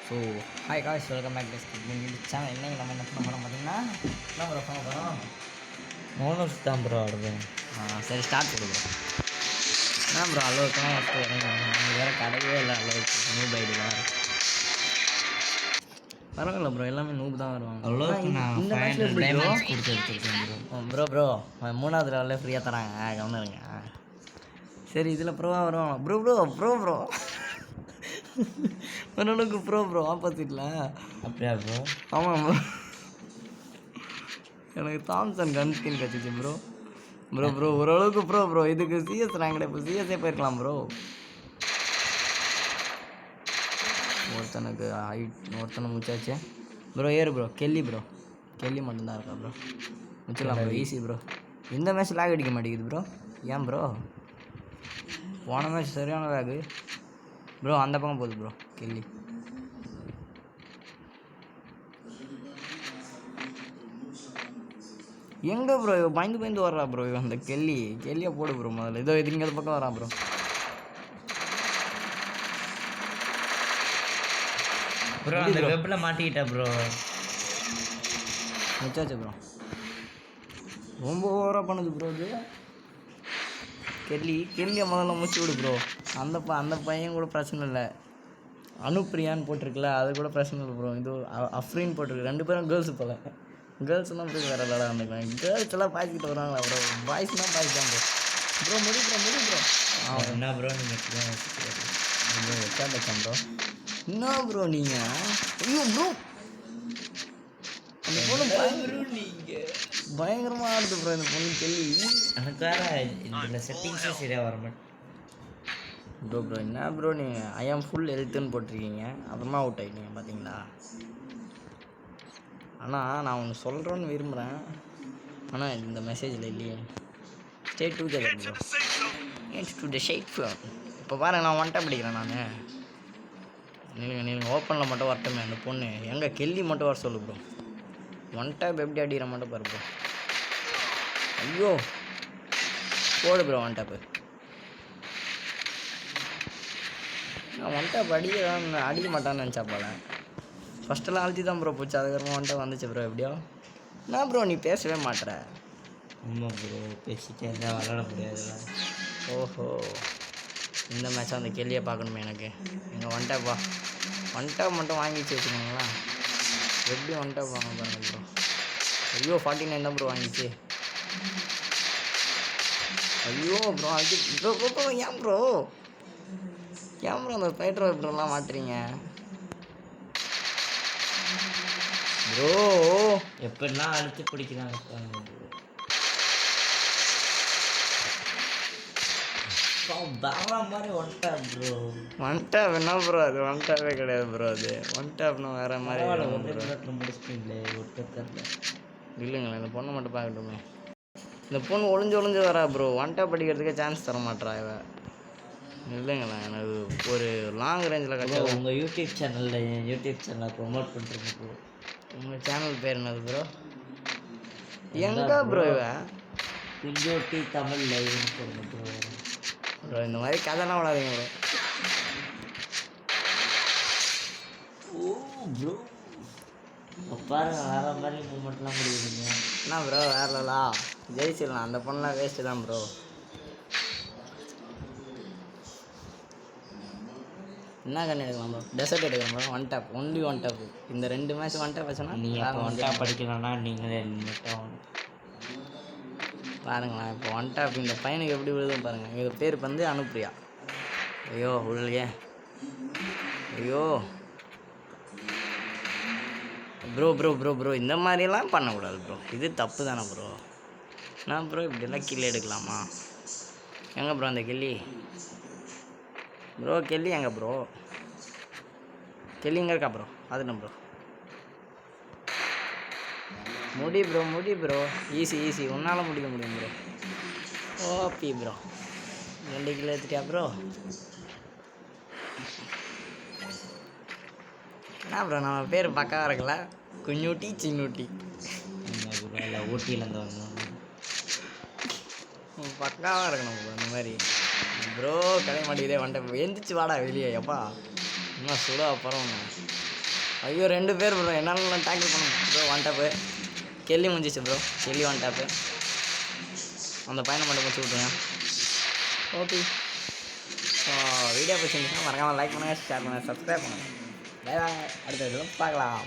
So hi guys, welcome back to skip channel. இன்னைக்கு நம்ம என்ன பண்ண போகிறோம் பார்த்தீங்கன்னா, என்ன ப்ரோ பண்ண போகிறோம்? மோனோஸ் தான் ப்ரோ ஆடுவேன். சரி ஸ்டார்ட் கொடுக்குறோம். என்ன ப்ரோ அளவுக்குலாம் ஃபஸ்ட்டு வரீங்க? வேறு கிடையவே இல்லை அளவுக்கு நூப் ஐடி வேறு. பரவாயில்ல ப்ரோ, எல்லாமே நூப் தான் வருவாங்க. அளவுக்கு நான் இந்த 500 மேட்ச்சில் எப்படி ப்ரோ டைமண்ட்ஸ் கொடுத்து எடுத்துருக்கேன் ப்ரோ. ப்ரோ 3வது லெவலில் ஃப்ரீயாக தராங்க, கவனிருங்க. சரி இதில் ப்ரோவாக வருவாங்க. ப்ரோ ஓரளவுக்கு ப்ரோ ஆப்போசிட்டில். அப்படியா ப்ரோ? ஆமாம் ப்ரோ, எனக்கு தாம்சன் கன் ஸ்கின் கிடச்சிச்சு ப்ரோ ஓரளவுக்கு ப்ரோ இதுக்கு சிஎஸ் ரேங்க் இப்போ சிஎஸ்ஏ போயிருக்கலாம் ப்ரோ. ஒருத்தனை முடிச்சாச்சு ப்ரோ. ஏறு ப்ரோ, கெல்லி மட்டும்தான் இருக்கா ப்ரோ. முடிச்சிடலாம் ப்ரோ, ஈஸி ப்ரோ. இந்த மேட்ச் லேக் அடிக்க மாட்டேங்குது ப்ரோ. ஏன் ப்ரோ? போன மேட்ச் சரியான லேகு ப்ரோ. அந்த பக்கம் போகுது ப்ரோ கெல்லி. எங்கே ப்ரோ பயந்து வர்றா ப்ரோ அந்த கெல்லியை போடு ப்ரோ முதல்ல. இதோ இது இங்கே பக்கம் வரா ப்ரோ. ப்ரோ அந்த வெப்பில் மாட்டிக்கிட்டா ப்ரோ. முடிச்சாச்சு ப்ரோ. ரொம்ப ஓவராக பண்ணுது ப்ரோ இது. கெல்லியை முதல்ல முடிச்சு விடு ப்ரோ. அந்த பையன் கூட பிரச்சனை இல்லை. அனுப்பிரியான்னு போட்டிருக்குல்ல, அது கூட பிரச்சனை இல்லை ப்ரோ. இது அஃப்ரீன் போட்டிருக்கு. 2 பேரும் கேர்ள்ஸு போல். கேர்ள்ஸ்லாம் போய் வேறு விளாட வந்துக்கலாம். கேர்ள்ஸ் எல்லாம் பாய்ச்சிக்கிட்டு வருவாங்களா ப்ரோ? பாய்ஸ்னால் பாய்ஸ் தான் ப்ரோ முடி ப்ரோ. என்ன ப்ரோ நீங்கள் ப்ரோ வச்சான் ப்ரோ. என்ன ப்ரோ நீங்கள்? ஐயோ ப்ரோ, அந்த பொண்ணு பயங்கரமாக ஆடுது ப்ரோ. இந்த பொண்ணு கெல்லி எனக்கு வேறு இதில் செட்டிங்ஸே சரியாக வர மாட்டேன் ப்ரோ. என்ன ப்ரோ நீங்கள் ஐ ஆம் ஃபுல் ஹெல்த்துன்னு போட்டிருக்கீங்க, அப்புறமா அவுட் ஆகிட்டீங்க பார்த்தீங்களா? ஆனால் நான் ஒன்று சொல்கிறேன்னு விரும்புகிறேன், ஆனால் இந்த மெசேஜில் இல்லையே. Stay together bro, it's to the shake phone. இப்போ பாருங்கள், நான் ஒன்ட்டா படிக்கிறேன். நான் நீங்கள் ஓப்பனில் மட்டும் வரட்டுமே அந்த பொண்ணு. எங்கே கெல்லி மட்டும் வர சொல்லு ப்ரோ. ஒன் டேப் எப்படி அடிக்கிற மட்டும் பாரு ப்ரோ. ஐயோ போடு ப்ரோ ஒன் டேப்பு. நான் ஒன் டேப் அடிக்க மாட்டான்னு நினச்சா போல. ஃபஸ்ட்டெல்லாம் அழுத்தி தான் ப்ரோ போச்சு, அதுக்கப்புறமா ஒன் டேப் வந்துச்சு ப்ரோ. எப்படியோ என்ன ப்ரோ நீ பேசவே மாட்டுற? ஆமாம் ப்ரோ, பேசிட்டே இருந்தால் விளாட முடியாதுல்ல. ஓஹோ, இந்த மேட்ச் அந்த கெல்லியை பார்க்கணுமே எனக்கு. எங்கள் ஒன் டேப் மட்டும் வாங்கிச்சு வச்சுக்கோங்களேன். எப்படி ஒன் டேப் வாங்க பாருங்க ப்ரோ. ஐயோ 49 தான் ப்ரோ வாங்கிச்சு. ஐயோ ப்ரோ அது ப்ரோ ஏன் ப்ரோ அந்த ஃபைட்டர் இப்படிலாம் மாட்டுறீங்க ப்ரோ? எப்படிலாம் அழுத்தி பிடிக்கிறாங்க வேற மாதிரி one tape bro. One tape என்ன ப்ரோ? அது ஒன் டேப்பே கிடையாது ப்ரோ. அது ஒன் டேப்னா வேறு மாதிரி முடிச்சிட்டீங்களே ஒருத்தர். இல்லைங்களா, இந்த பொண்ணை மட்டும் பார்க்கட்டுமே. இந்த பொண்ணு ஒளிஞ்சு வரா ப்ரோ. ஒன் டேப் அடிக்கிறதுக்கே சான்ஸ் தர மாட்டேறா இவ. இல்லைங்களா, எனக்கு ஒரு லாங் ரேஞ்சில் கிடச்சா. உங்கள் யூடியூப் சேனலை ப்ரொமோட் பண்ணுறீங்க ப்ரோ. உங்கள் சேனல் பேர் என்னது ப்ரோ? எங்கே ப்ரோ இவ? குஞ்சோட்டி தமிழ் லைவ்னு சொல்லுங்க ப்ரோ. இந்த மாதிரி கதைலாம் விடாதீங்க ப்ரோ. ப்ரோ பாருங்க, வேற மாதிரி மூமெண்ட்லாம் முடியுதுங்க. என்ன ப்ரோ வேறலா ஜெயிச்சிடலாம். அந்த பொண்ணெலாம் வேஸ்ட்டு தான் ப்ரோ. என்ன கண்ணு எடுக்கலாம் ப்ரோ? டெசர்ட் எடுக்கலாம் bro. One tape, only one tape. இந்த 2 மேட்ச் ஒன் டேப் வச்சோன்னா நீங்கள் ஒன் டேப் படிக்கலாம்னா நீங்களே மட்டும் பாருங்களேன். இப்போ ஒன் டேப் இந்த பையனுக்கு எப்படி விழுதுன்னு பாருங்கள். இது பேர் வந்து அனுப்பிரியா. ஐயோ உள்ளே ஐயோ ப்ரோ இந்த மாதிரிலாம் பண்ணக்கூடாது ப்ரோ. இது தப்பு தானே ப்ரோ? நான் ப்ரோ இப்படிலாம் கில் எடுக்கலாமா? எங்கே ப்ரோ அந்த கெல்லி எங்கே ப்ரோ? கெல்லி இங்கே இருக்கா ப்ரோ? அதுனா ப்ரோ முடி ப்ரோ. ஈஸி உன்னால் முடிக்க முடியும் ப்ரோ. OP bro. 2 கிலோ எடுத்துட்டியா ப்ரோ? என்ன ப்ரோ நம்ம பேர் பக்காவாக இருக்குல்ல? குஞ்சூட்டி சின்னூட்டி. இல்லை ஊட்டியிலேருந்து வந்தோம். பக்காவாக இருக்கணும் ப்ரோ இந்த மாதிரி. ப்ரோ கிடைக்க மாட்டேங்குதே வந்துட்டு. எந்திரிச்சு வாடா வெளியே. எப்பா இன்னும் சுடா பரவாயில்ல. ஐயோ 2 பேர் ப்ரோ என்னால் டேக்கிள் பண்ண ப்ரோ. 1 டாப்பு கெல்லி முடிஞ்சிச்சு ப்ரோ. Kelly 1 top. அந்த பையனை மட்டும் முடிச்சு விட்ருங்க. ஓகே. ஸோ வீடியோ பிடிச்சிருந்துச்சுன்னா மறக்காமல் லைக் பண்ணுங்கள், ஷேர் பண்ணுங்கள், சப்ஸ்கிரைப் பண்ணுங்கள். Bye bye. அடுத்த வீடியோவில் பார்க்கலாம்.